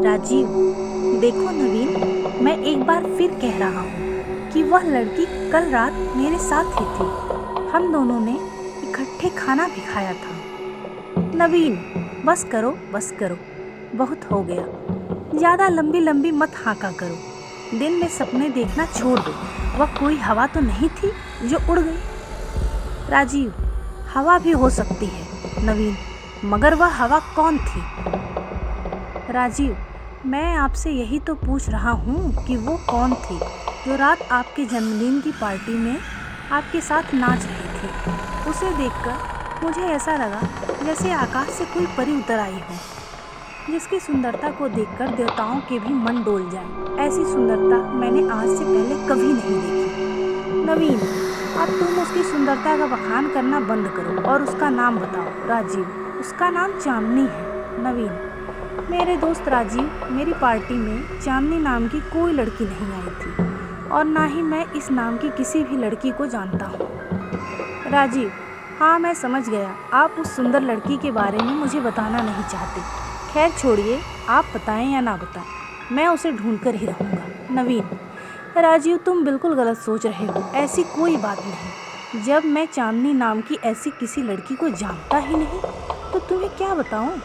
राजीव, देखो नवीन, मैं एक बार फिर कह रहा हूँ कि वह लड़की कल रात मेरे साथ ही थी। हम दोनों ने इकट्ठे खाना भी खाया था। नवीन, बस करो बस करो, बहुत हो गया। ज़्यादा लंबी लंबी मत हाँका करो। दिन में सपने देखना छोड़ दो। वह कोई हवा तो नहीं थी जो उड़ गई। राजीव, हवा भी हो सकती है नवीन, मगर वह हवा कौन थी? राजीव, मैं आपसे यही तो पूछ रहा हूँ कि वो कौन थी जो रात आपके जन्मदिन की पार्टी में आपके साथ नाच रही थी। उसे देखकर मुझे ऐसा लगा जैसे आकाश से कोई परी उतर आई हो, जिसकी सुंदरता को देखकर देवताओं के भी मन डोल जाए। ऐसी सुंदरता मैंने आज से पहले कभी नहीं देखी। नवीन, अब तुम उसकी सुंदरता का बखान करना बंद करो और उसका नाम बताओ। राजीव, उसका नाम चांदनी है। नवीन, मेरे दोस्त राजीव, मेरी पार्टी में चांदनी नाम की कोई लड़की नहीं आई थी और ना ही मैं इस नाम की किसी भी लड़की को जानता हूँ। राजीव, हाँ मैं समझ गया, आप उस सुंदर लड़की के बारे में मुझे बताना नहीं चाहते। खैर छोड़िए, आप बताएं या ना बताएं, मैं उसे ढूंढ कर ही रहूँगा। नवीन, राजीव तुम बिल्कुल गलत सोच रहे हो, ऐसी कोई बात नहीं। जब मैं चांदनी नाम की ऐसी किसी लड़की को जानता ही नहीं तो तुम्हें क्या बताऊँ।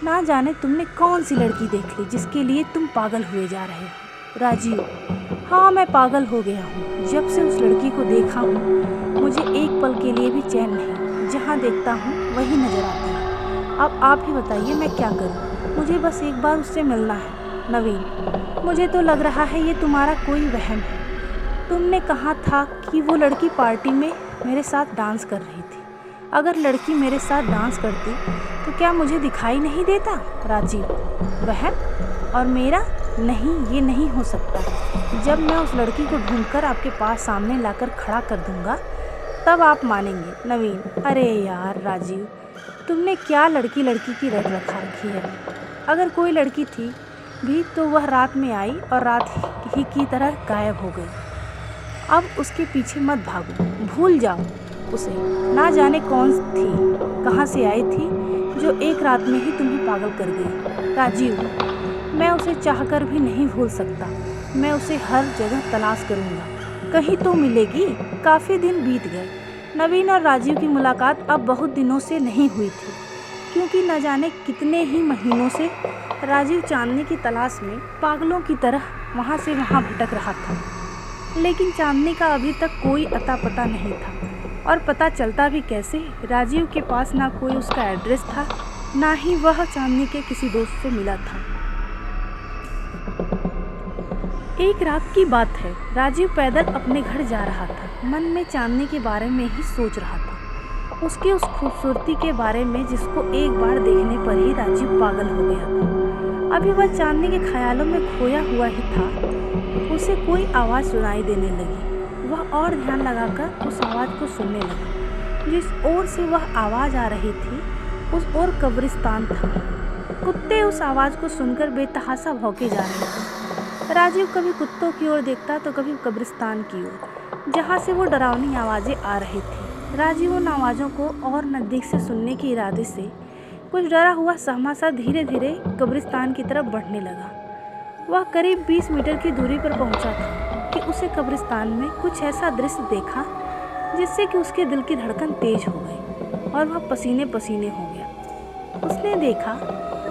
ना जाने तुमने कौन सी लड़की देख ली जिसके लिए तुम पागल हुए जा रहे हो। राजीव, हाँ मैं पागल हो गया हूँ। जब से उस लड़की को देखा हूँ मुझे एक पल के लिए भी चैन नहीं। जहाँ देखता हूँ वही नजर आती है। अब आप ही बताइए मैं क्या करूँ। मुझे बस एक बार उससे मिलना है। नवीन, मुझे तो लग रहा है ये तुम्हारा कोई वहम है। तुमने कहा था कि वो लड़की पार्टी में मेरे साथ डांस कर रही थी। अगर लड़की मेरे साथ डांस करती तो क्या मुझे दिखाई नहीं देता? राजीव, वहम और मेरा? नहीं, ये नहीं हो सकता। जब मैं उस लड़की को ढूंढकर आपके पास सामने लाकर खड़ा कर दूंगा तब आप मानेंगे। नवीन, अरे यार राजीव, तुमने क्या लड़की लड़की की रट रखा रखी है। अगर कोई लड़की थी भी तो वह रात में आई और रात ही की तरह गायब हो गई। अब उसके पीछे मत भागो, भूल जाओ उसे। ना जाने कौन थी, कहाँ से आई थी जो एक रात में ही तुम्हें पागल कर गई। राजीव, मैं उसे चाहकर भी नहीं भूल सकता। मैं उसे हर जगह तलाश करूँगा, कहीं तो मिलेगी। काफ़ी दिन बीत गए। नवीन और राजीव की मुलाकात अब बहुत दिनों से नहीं हुई थी, क्योंकि न जाने कितने ही महीनों से राजीव चांदनी की तलाश में पागलों की तरह वहाँ से वहाँ भटक रहा था। लेकिन चांदनी का अभी तक कोई अता पता नहीं था, और पता चलता भी कैसे। राजीव के पास ना कोई उसका एड्रेस था, ना ही वह चांदनी के किसी दोस्त से मिला था। एक रात की बात है, राजीव पैदल अपने घर जा रहा था। मन में चांदनी के बारे में ही सोच रहा था, उसकी उस खूबसूरती के बारे में जिसको एक बार देखने पर ही राजीव पागल हो गया था। अभी वह चांदनी के ख्यालों में खोया हुआ ही था। उसे कोई आवाज़ सुनाई देने लगी। वह और ध्यान लगाकर उस आवाज़ को सुनने लगा। जिस ओर से वह आवाज़ आ रही थी उस ओर कब्रिस्तान था। कुत्ते उस आवाज़ को सुनकर बेतहाशा भौंके जा रहे थे। राजीव कभी कुत्तों की ओर देखता तो कभी कब्रिस्तान की ओर, जहाँ से वो डरावनी आवाज़ें आ रही थी। राजीव उन आवाज़ों को और नज़दीक से सुनने के इरादे से कुछ डरा हुआ सहमा सा धीरे धीरे कब्रिस्तान की तरफ बढ़ने लगा। वह करीब 20 मीटर की दूरी पर पहुंचा था कि उसे कब्रिस्तान में कुछ ऐसा दृश्य देखा जिससे कि उसके दिल की धड़कन तेज हो गई और वह पसीने पसीने हो गया। उसने देखा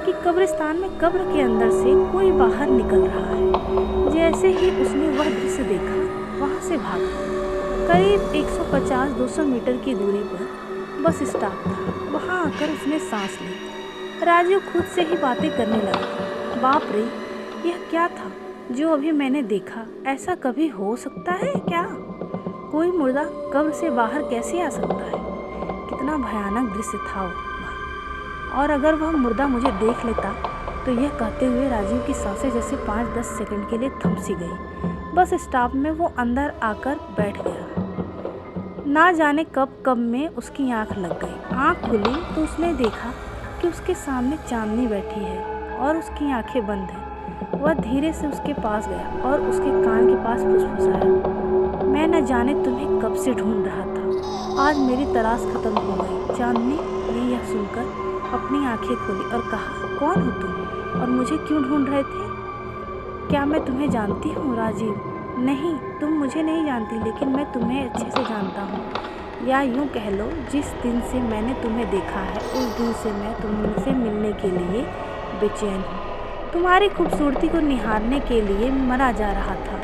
कि कब्रिस्तान में कब्र के अंदर से कोई बाहर निकल रहा है। जैसे ही उसने वह दृश्य देखा वहाँ से भागा। करीब 150-200 मीटर की दूरी पर बस स्टॉप था। वहाँ आकर उसने सांस ली। राजीव खुद से ही बातें करने लगा। बाप रे, यह क्या था जो अभी मैंने देखा? ऐसा कभी हो सकता है क्या? कोई मुर्दा कब्र से बाहर कैसे आ सकता है? कितना भयानक दृश्य था वह। और अगर वह मुर्दा मुझे देख लेता तो यह कहते हुए राजीव की सांसें जैसे 5-10 सेकंड के लिए थम सी गई। बस स्टॉप में वो अंदर आकर बैठ गया। ना जाने कब में उसकी आंख लग गई। आंख खुली तो उसने देखा कि उसके सामने चांदनी बैठी है और उसकी आंखें बंद हैं। वह धीरे से उसके पास गया और उसके कान के पास फुसफुसाया, मैं न जाने तुम्हें कब से ढूंढ रहा था। आज मेरी तलाश खत्म हो गई। चांदनी ने यह सुनकर अपनी आंखें खोली और कहा, कौन हो तुम और मुझे क्यों ढूंढ रहे थे? क्या मैं तुम्हें जानती हूँ राजीव? नहीं, तुम मुझे नहीं जानती, लेकिन मैं तुम्हें अच्छे से जानता हूँ। या यूँ कह लो, जिस दिन से मैंने तुम्हें देखा है उस दिन से मैं तुमसे मिलने के लिए बेचैन हूँ। तुम्हारी खूबसूरती को निहारने के लिए मरा जा रहा था।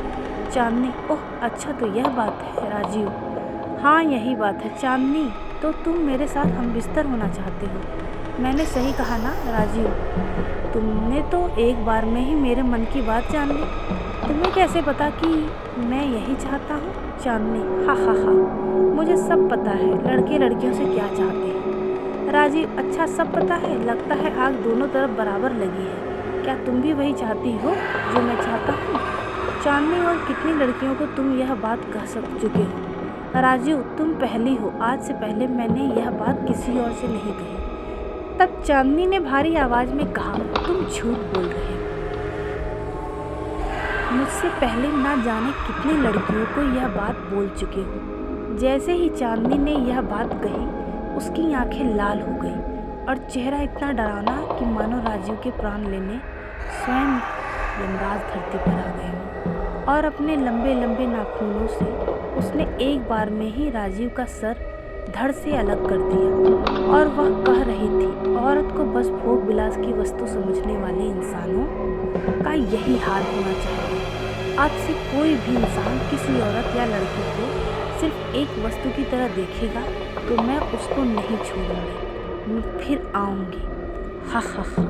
चांदनी, ओह अच्छा, तो यह बात है राजीव। हाँ, यही बात है चांदनी। तो तुम मेरे साथ हमबिस्तर होना चाहते हो। मैंने सही कहा ना राजीव? तुमने तो एक बार में ही मेरे मन की बात जान ली। तुम्हें कैसे पता कि मैं यही चाहता हूँ? चांदनी, हा हा हा, मुझे सब पता है लड़के लड़कियों से क्या चाहते हैं। राजीव, अच्छा सब पता है? लगता है आग दोनों तरफ बराबर लगी है। क्या तुम भी वही चाहती हो जो मैं चाहता हूँ? चांदनी, और कितनी लड़कियों को तुम यह बात कह चुके हो? राजीव, तुम पहली हो। आज से पहले मैंने यह बात किसी और से नहीं कही। तब चांदनी ने भारी आवाज में कहा, तुम झूठ बोल रहे हो। मुझसे पहले ना जाने कितनी लड़कियों को यह बात बोल चुके हो। जैसे ही चांदनी ने यह बात कही, उसकी आंखें लाल हो गई और चेहरा इतना डरावना कि मानो राजीव के प्राण लेने स्वयं यमराज धरती पर आ गए हों। और अपने लंबे लंबे नाखूनों से उसने एक बार में ही राजीव का सर धड़ से अलग कर दिया और वह कह रही थी, औरत को बस भोग विलास की वस्तु समझने वाले इंसानों का यही हाल होना चाहिए। आज से कोई भी इंसान किसी औरत या लड़की को सिर्फ एक वस्तु की तरह देखेगा तो मैं उसको नहीं छोड़ूंगी, मैं फिर आऊंगी। हा हा हा।